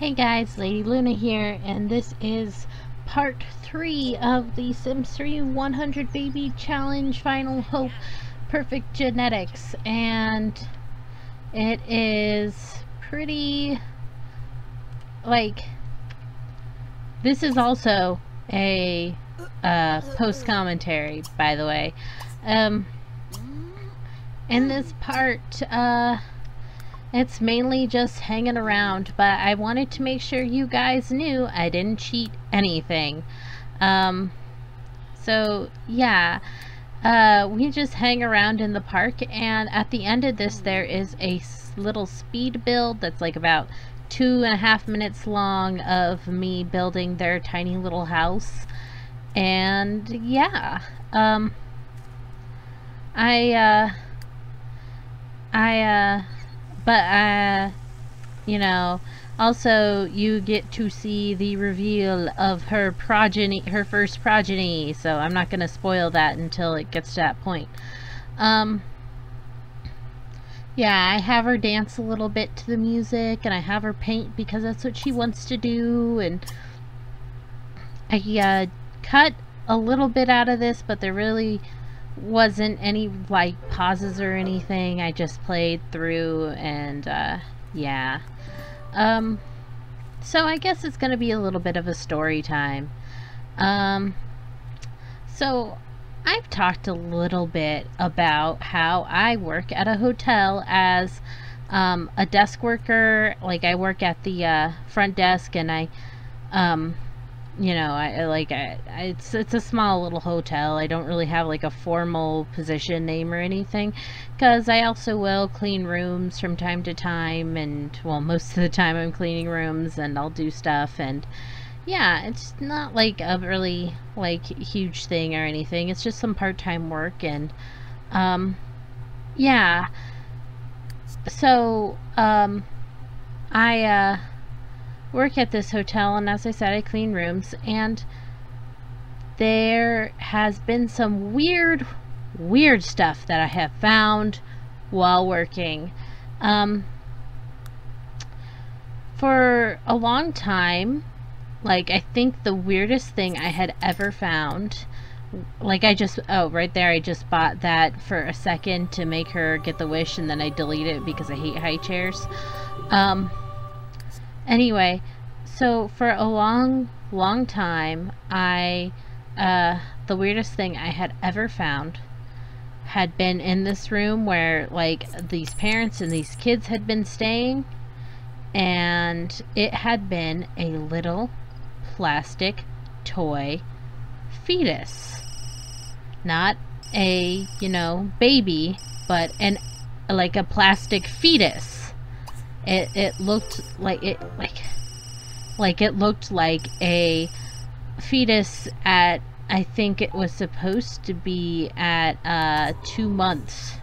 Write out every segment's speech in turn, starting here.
Hey guys, Lady Luna here, and this is part 3 of the Sims 3 100 Baby Challenge Final Hope Perfect Genetics, and it is pretty, this is also a post-commentary, by the way. In this part, it's mainly just hanging around, but I wanted to make sure you guys knew I didn't cheat anything. So yeah, we just hang around in the park, and at the end of this there is a little speed build that's like about 2.5 minutes long of me building their tiny little house. And yeah, you know, also you get to see the reveal of her progeny, her first progeny, so I'm not gonna spoil that until it gets to that point. Yeah, I have her dance a little bit to the music, and I have her paint because that's what she wants to do, and I cut a little bit out of this, but there really wasn't any like pauses or anything. I just played through, and yeah. So I guess it's gonna be a little bit of a story time. So I've talked a little bit about how I work at a hotel as a desk worker. Like, I work at the front desk, and I you know, it's a small little hotel. I don't really have like a formal position name or anything, because I also will clean rooms from time to time, and well, most of the time I'm cleaning rooms and I'll do stuff, and yeah, it's not like a really like huge thing or anything. It's just some part-time work, and yeah. So I work at this hotel, and as I said, I clean rooms, and there has been some weird stuff that I have found while working. For a long time, like, I think the weirdest thing I had ever found, like, oh, right there, I just bought that for a second to make her get the wish, and then I deleted it because I hate high chairs. Anyway, so for a long time, the weirdest thing I had ever found had been in this room where, like, these parents and these kids had been staying, and it had been a little plastic toy fetus. Not a, you know, baby, but like a plastic fetus. It looked like it looked like a fetus at, I think it was supposed to be at 2 months,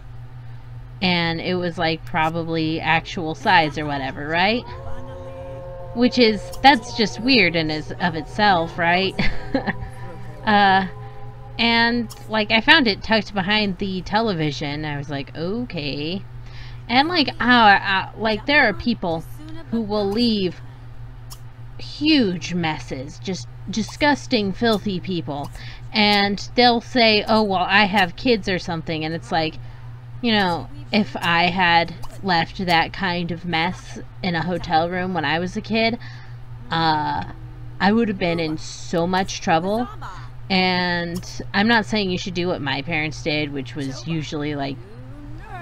and it was like probably actual size or whatever, right? Which is, that's just weird in of itself, right? And like, I found it tucked behind the television. I was like, okay. And like, like, there are people who will leave huge messes, just disgusting, filthy people, and they'll say, oh, well, I have kids or something, and it's like, you know, if I had left that kind of mess in a hotel room when I was a kid, I would have been in so much trouble. And I'm not saying you should do what my parents did, which was usually like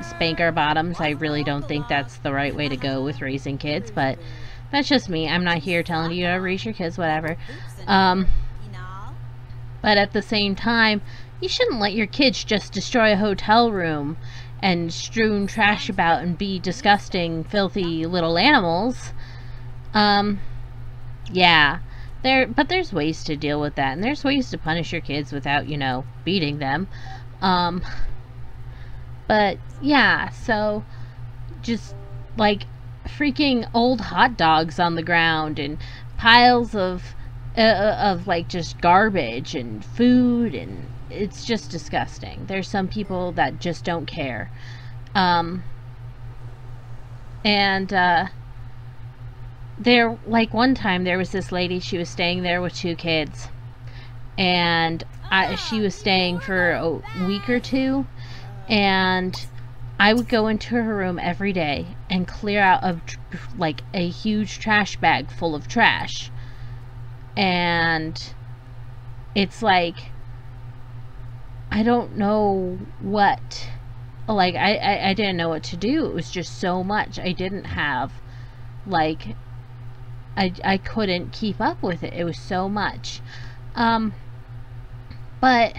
spank our bottoms. I really don't think that's the right way to go with raising kids, but that's just me. I'm not here telling you to raise your kids, whatever. But at the same time, you shouldn't let your kids just destroy a hotel room and strewn trash about and be disgusting, filthy little animals. Yeah, but there's ways to deal with that, and there's ways to punish your kids without, you know, beating them. But yeah, so just like freaking old hot dogs on the ground, and piles of like just garbage and food, and it's just disgusting. There's some people that just don't care. there, like, one time there was this lady, she was staying there with 2 kids, and she was staying for a week or 2, and I would go into her room every day and clear out like a huge trash bag full of trash. And it's like, I don't know what, like, I didn't know what to do. It was just so much. I didn't have, like, I couldn't keep up with it. It was so much. But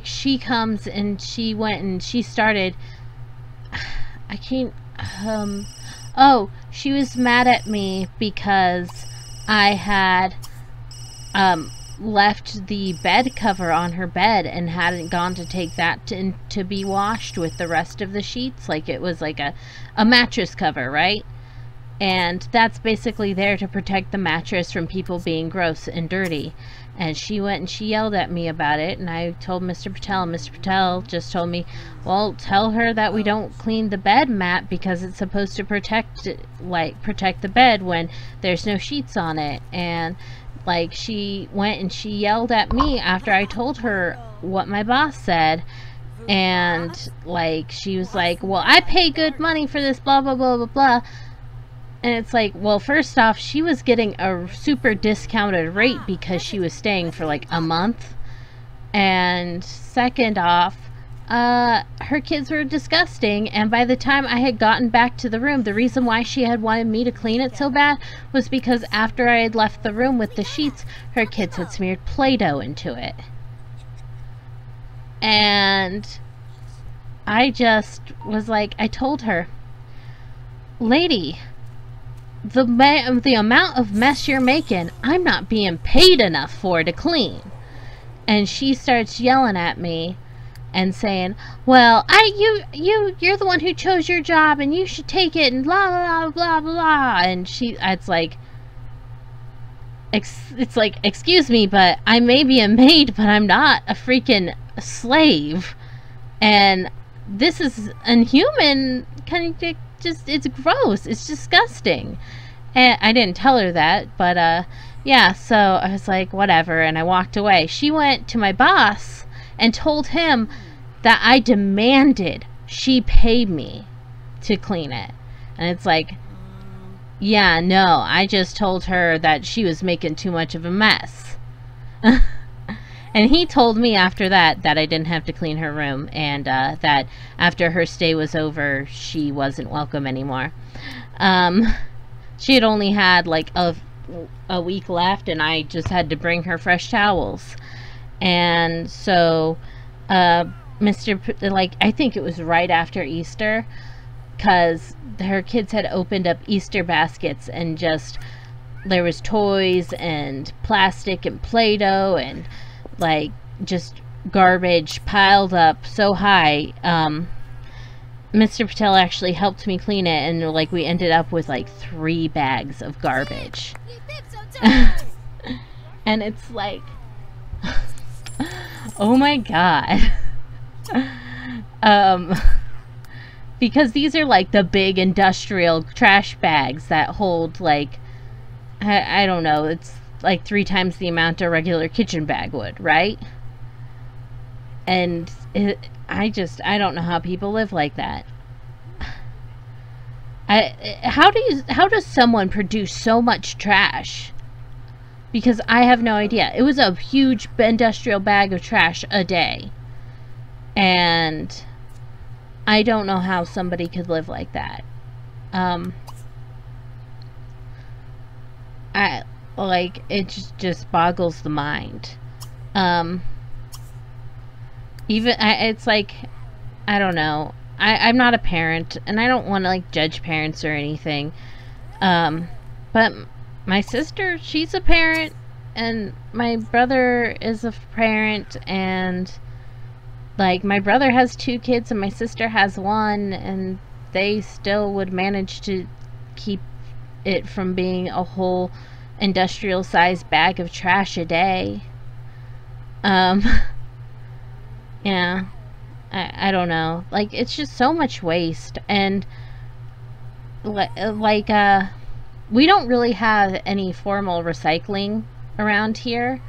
she comes and she went and she started, I can't, oh, she was mad at me because I had, left the bed cover on her bed and hadn't gone to take that to be washed with the rest of the sheets. Like, it was like a mattress cover, right? And that's basically there to protect the mattress from people being gross and dirty. And she went and she yelled at me about it, and I told Mr. Patel, and Mr. Patel just told me, well, tell her that we don't clean the bed mat because it's supposed to protect the bed when there's no sheets on it. And like, she went and she yelled at me after I told her what my boss said. And like, she was like, well, I pay good money for this, blah blah blah blah blah. And it's like, well, first off, she was getting a super discounted rate because she was staying for like a month. And second off, her kids were disgusting. And by the time I had gotten back to the room, the reason why she had wanted me to clean it so bad was because after I had left the room with the sheets, her kids had smeared Play-Doh into it. And I just was like, I told her, lady, the amount of mess you're making, I'm not being paid enough for to clean. And she starts yelling at me and saying, well, you're the one who chose your job and you should take it and blah blah blah blah blah. And it's like, excuse me, but I may be a maid, but I'm not a freaking slave. And this is inhuman, kind of just, it's gross, it's disgusting. And I didn't tell her that, but yeah, so I was like, whatever, and I walked away. She went to my boss and told him that I demanded she pay me to clean it. And it's like, yeah, no, I just told her that she was making too much of a mess. And he told me after that I didn't have to clean her room, and that after her stay was over, she wasn't welcome anymore. She had only had like a week left, and I just had to bring her fresh towels. And so I think it was right after Easter, because her kids had opened up Easter baskets, and just there was toys and plastic and Play-Doh and like just garbage piled up so high. Mr. Patel actually helped me clean it, and like we ended up with like 3 bags of garbage. And it's like, oh my god. Because these are like the big industrial trash bags that hold like, I don't know, it's like 3 times the amount a regular kitchen bag would, right? And I don't know how people live like that. How does someone produce so much trash? Because I have no idea. It was a huge industrial bag of trash a day. And I don't know how somebody could live like that. It just boggles the mind. It's like, I don't know. I'm not a parent, and I don't want to like judge parents or anything. But my sister, she's a parent, and my brother is a parent, and like my brother has 2 kids and my sister has 1, and they still would manage to keep it from being a whole industrial sized bag of trash a day. Yeah, I don't know, like, it's just so much waste. And like we don't really have any formal recycling around here,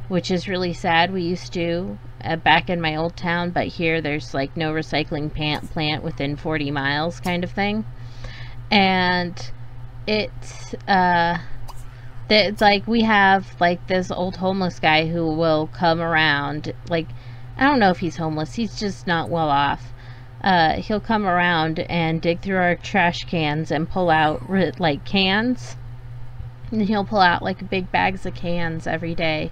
which is really sad. We used to back in my old town, but here there's like no recycling plant within 40 miles kind of thing. And it's like we have like this old homeless guy who will come around. Like, I don't know if he's homeless, he's just not well off. He'll come around and dig through our trash cans and pull out like cans, and he'll pull out like big bags of cans every day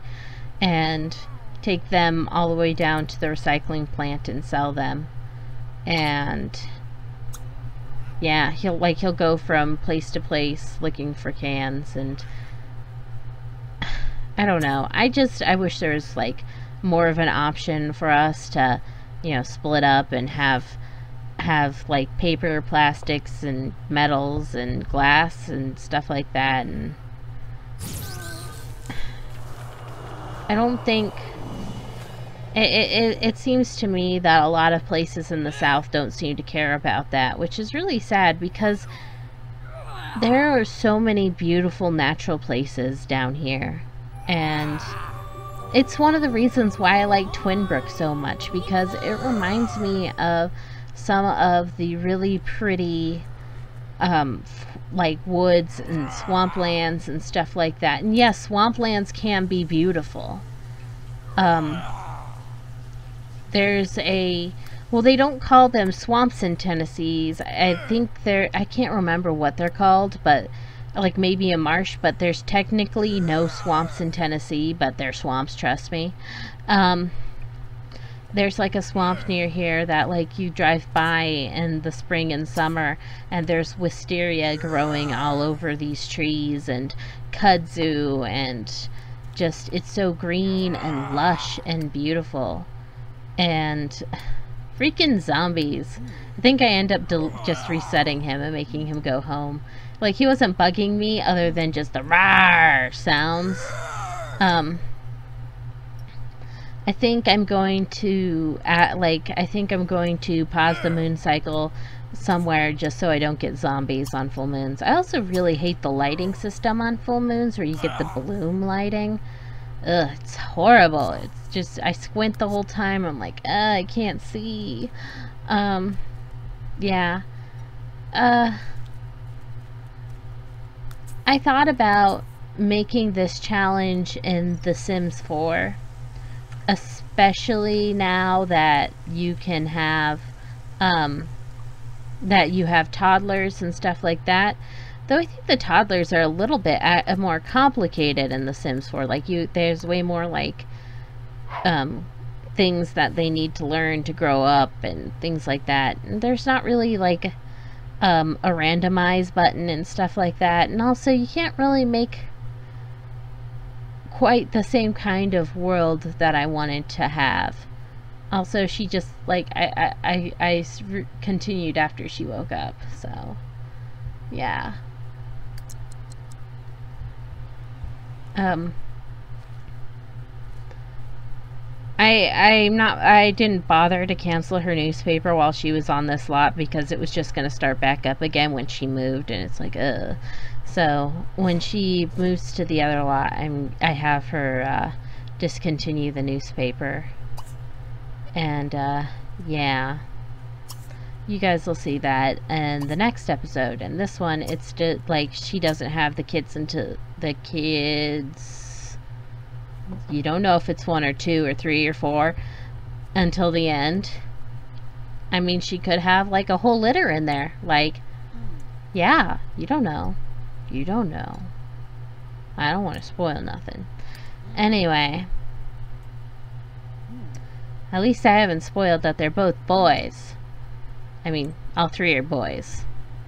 and take them all the way down to the recycling plant and sell them. And yeah, he'll go from place to place looking for cans. And I don't know, I wish there was like more of an option for us to, you know, split up and have like paper, plastics, and metals and glass and stuff like that. And I don't think it seems to me that a lot of places in the South don't seem to care about that, which is really sad, because there are so many beautiful natural places down here. And it's one of the reasons why I like Twin Brook so much, because it reminds me of some of the really pretty like woods and swamplands and stuff like that. And yes, swamplands can be beautiful. There's well, they don't call them swamps in Tennessee. I think I can't remember what they're called, but like maybe a marsh, but there's technically no swamps in Tennessee, but they're swamps, trust me. There's like a swamp near here that like you drive by in the spring and summer, and there's wisteria growing all over these trees, and kudzu, and just, it's so green and lush and beautiful. And freaking zombies. I think I end up just resetting him and making him go home. Like, he wasn't bugging me other than just the rawr sounds. I think I'm going to I think I'm going to pause the moon cycle somewhere just so I don't get zombies on full moons. I also really hate the lighting system on full moons where you get the bloom lighting. Ugh, it's horrible. It's just, I squint the whole time. I'm like, I can't see. Yeah. I thought about making this challenge in The Sims 4, especially now that you can have, that you have toddlers and stuff like that. Though I think the toddlers are a little bit more complicated in The Sims 4. Like, there's way more like things that they need to learn to grow up and things like that. And there's not really like a randomize button and stuff like that. And also, you can't really make quite the same kind of world that I wanted to have. Also, she just like I continued after she woke up. So yeah. I didn't bother to cancel her newspaper while she was on this lot, because it was just going to start back up again when she moved, and it's like, ugh. So when she moves to the other lot, I have her discontinue the newspaper. And yeah, you guys will see that in the next episode. And this one, it's just like, she doesn't have the kids into the kids. You don't know if it's 1 or 2 or 3 or 4 until the end. I mean, she could have like a whole litter in there. Like, yeah, you don't know. You don't know. I don't want to spoil nothing. Anyway, at least I haven't spoiled that they're both boys. I mean, all 3 are boys.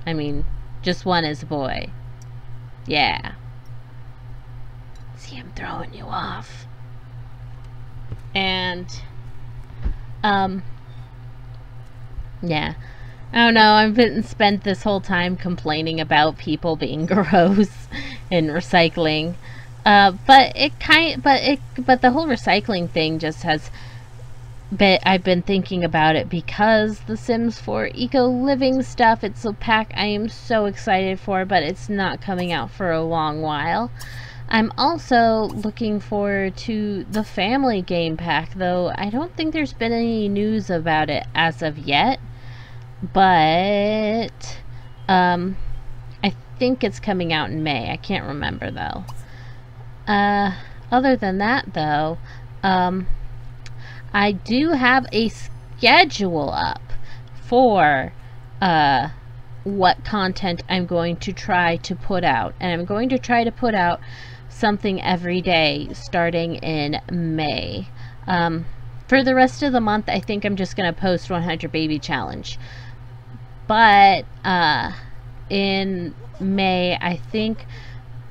I mean, just 1 is a boy. Yeah. See, I'm throwing you off. And yeah, I don't know, I've been spent this whole time complaining about people being gross in recycling, but the whole recycling thing just has but I've been thinking about it because the Sims 4 Eco Living stuff, it's a pack I am so excited for, but it's not coming out for a long while. I'm also looking forward to the family game pack, though I don't think there's been any news about it as of yet. But I think it's coming out in May. I can't remember though. Other than that though, I do have a schedule up for what content I'm going to try to put out. And I'm going to try to put out something every day starting in May. For the rest of the month, I think I'm just going to post 100 Baby Challenge. But in May, I think,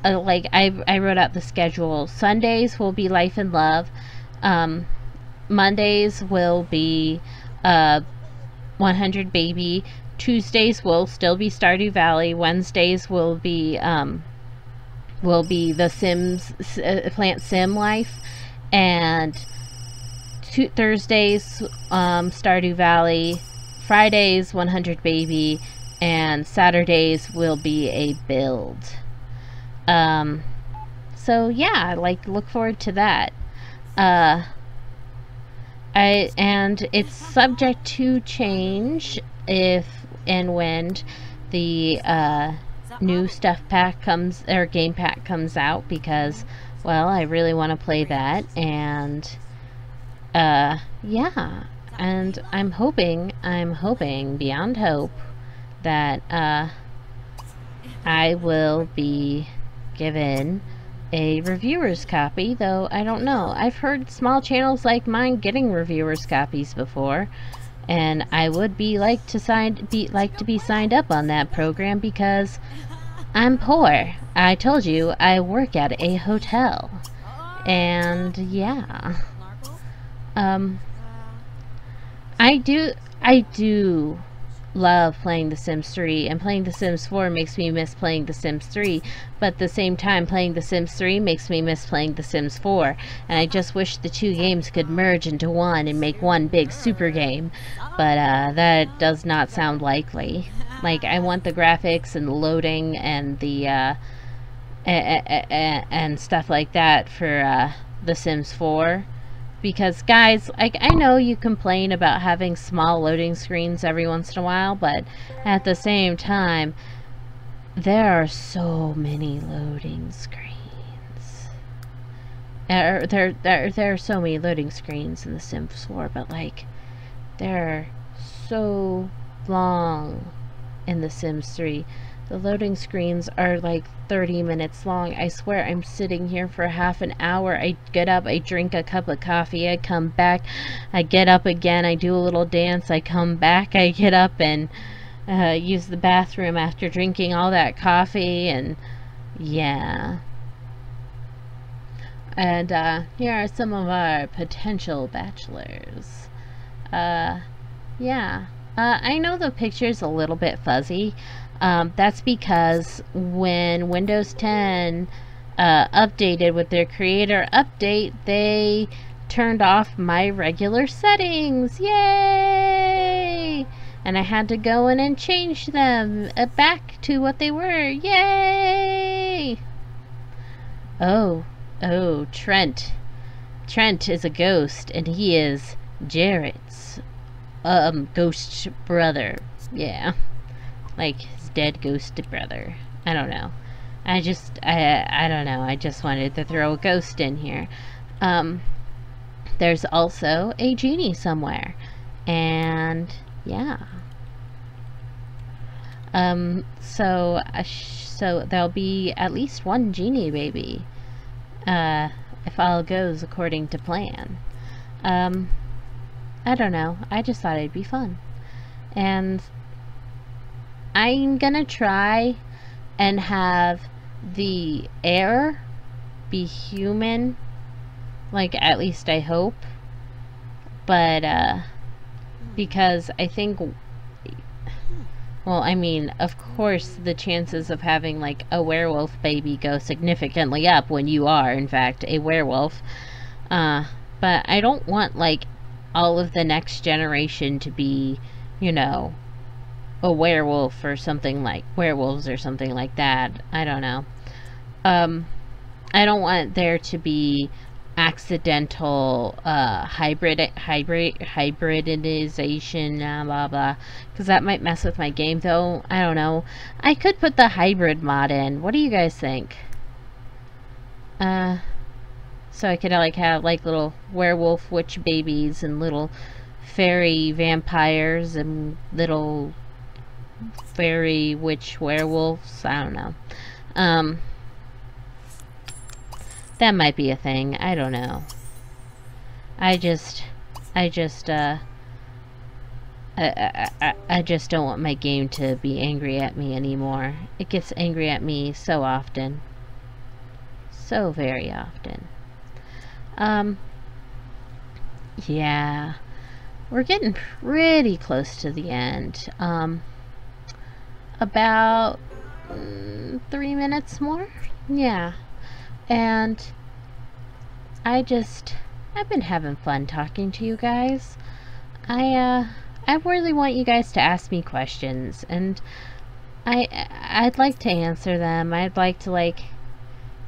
like, I wrote out the schedule. Sundays will be Life and Love. Mondays will be 100 Baby. Tuesdays will still be Stardew Valley. Wednesdays will be the Sims Plant Sim Life, and Thursdays Stardew Valley. Fridays 100 Baby, and Saturdays will be a build. So yeah, like, look forward to that. And it's subject to change if and when the new stuff pack comes, or game pack comes out, because, well, I really want to play that. And yeah, and I'm hoping beyond hope that I will be given a reviewer's copy, though I don't know. I've heard small channels like mine getting reviewers copies before, and I would like to be signed up on that program because I'm poor. I told you I work at a hotel, and yeah, I do love playing The Sims 3, and playing The Sims 4 makes me miss playing The Sims 3, but at the same time playing The Sims 3 makes me miss playing The Sims 4, and I just wish the two games could merge into one and make one big super game, but that does not sound likely. Like, I want the graphics and the loading and the and stuff like that for The Sims 4. Because, guys, like, I know you complain about having small loading screens every once in a while, but at the same time, there are so many loading screens. There are so many loading screens in The Sims 4, but, like, they're so long in The Sims 3. The loading screens are like 30 minutes long. I swear, I'm sitting here for half an hour. I get up, I drink a cup of coffee, I come back, I get up again, I do a little dance, I come back, I get up and use the bathroom after drinking all that coffee, and yeah. And here are some of our potential bachelors. Yeah. I know the picture's a little bit fuzzy. That's because when Windows 10 updated with their creator update, they turned off my regular settings. Yay! And I had to go in and change them back to what they were. Yay! Oh, Trent. Trent is a ghost, and he is Jarrett's ghost brother. Yeah. Like, his dead ghost brother. I don't know. I don't know. I just wanted to throw a ghost in here. There's also a genie somewhere. And, yeah. So there'll be at least one genie baby. If all goes according to plan. I don't know. I just thought it'd be fun. And I'm gonna try and have the heir be human. Like, at least I hope. But, because I think, well, I mean, of course the chances of having, like, a werewolf baby go significantly up when you are, in fact, a werewolf. But I don't want, like, all of the next generation to be, you know, a werewolf or something like werewolves or something like that. I don't know. I don't want there to be accidental hybridization, blah blah, because that might mess with my game. Though I don't know. I could put the hybrid mod in. What do you guys think? So I could like have like little werewolf witch babies and little fairy vampires and little fairy witch werewolves. I don't know. That might be a thing. I don't know. I just don't want my game to be angry at me anymore. It gets angry at me so often. So very often. Yeah. We're getting pretty close to the end. About 3 minutes more? Yeah. And I've been having fun talking to you guys. I really want you guys to ask me questions, and I'd like to answer them. I'd like to, like,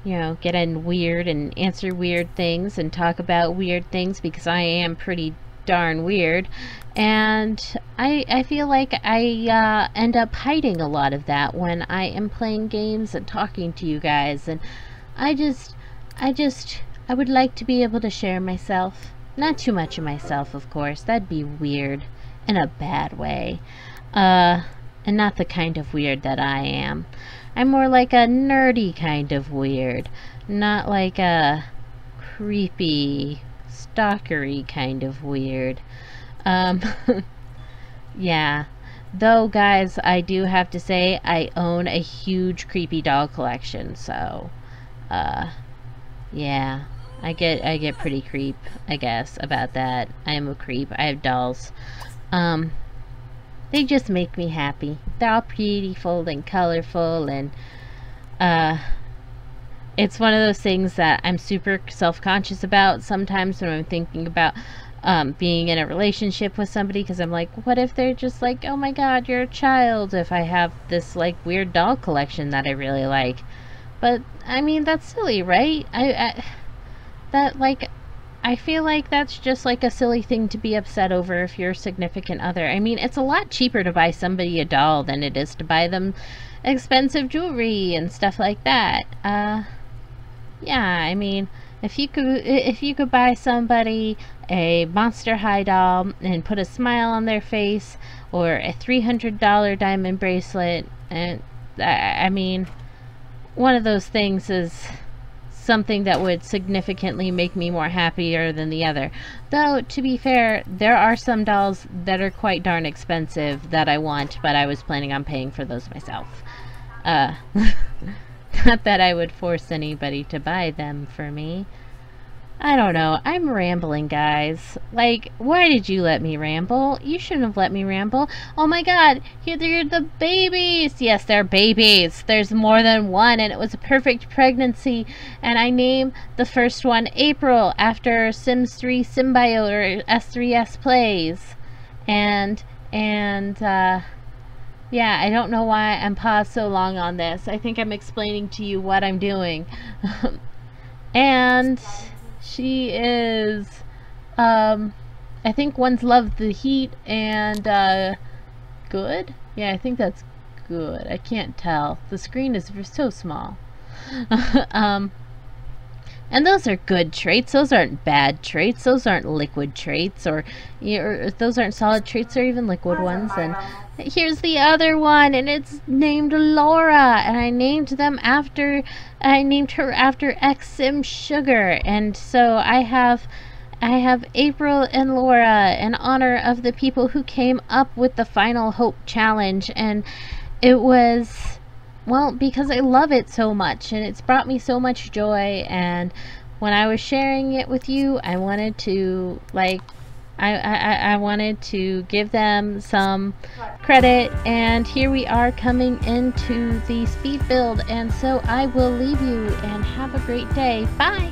you know, get in weird and answer weird things and talk about weird things, because I am pretty darn weird, and I feel like I end up hiding a lot of that when I am playing games and talking to you guys, and I would like to be able to share myself. Not too much of myself, of course. That'd be weird in a bad way. And not the kind of weird that I am. I'm more like a nerdy kind of weird. Not like a creepy, stalkery kind of weird. Yeah. Though, guys, I do have to say I own a huge creepy doll collection, so yeah, I get pretty creep, I guess, about that. I am a creep. I have dolls. They just make me happy. They're all beautiful and colorful, and it's one of those things that I'm super self-conscious about sometimes when I'm thinking about being in a relationship with somebody, because I'm like, what if they're just like, oh my god, you're a child, if I have this like weird doll collection that I really like. But I mean, that's silly, right? I feel like that's just like a silly thing to be upset over if you're a significant other. I mean, it's a lot cheaper to buy somebody a doll than it is to buy them expensive jewelry and stuff like that. Yeah, I mean, if you could buy somebody a Monster High doll and put a smile on their face, or a $300 diamond bracelet, and I mean, one of those things is something that would significantly make me more happier than the other. Though, to be fair, there are some dolls that are quite darn expensive that I want, but I was planning on paying for those myself. Not that I would force anybody to buy them for me. I don't know. I'm rambling, guys. Like, why did you let me ramble? You shouldn't have let me ramble. Oh my god, here they're the babies. Yes, they're babies. There's more than one, and it was a perfect pregnancy. And I named the first one April after Sims 3 Symbiote, or S3S Plays. And yeah, I don't know why I'm paused so long on this. I think I'm explaining to you what I'm doing. And she is, I think one's Love the Heat and, Good? Yeah, I think that's Good. I can't tell. The screen is so small. And those are good traits. Those aren't bad traits. Those aren't liquid traits, or those aren't solid traits, or even liquid ones. And here's the other one, and it's named Laura, and I named her after X-Sim Sugar. And so I have April and Laura in honor of the people who came up with the Final Hope Challenge, and it was, well, because I love it so much, and it's brought me so much joy, and when I was sharing it with you, I wanted to, like, I wanted to give them some credit, and here we are coming into the speed build, and so I will leave you, and have a great day. Bye!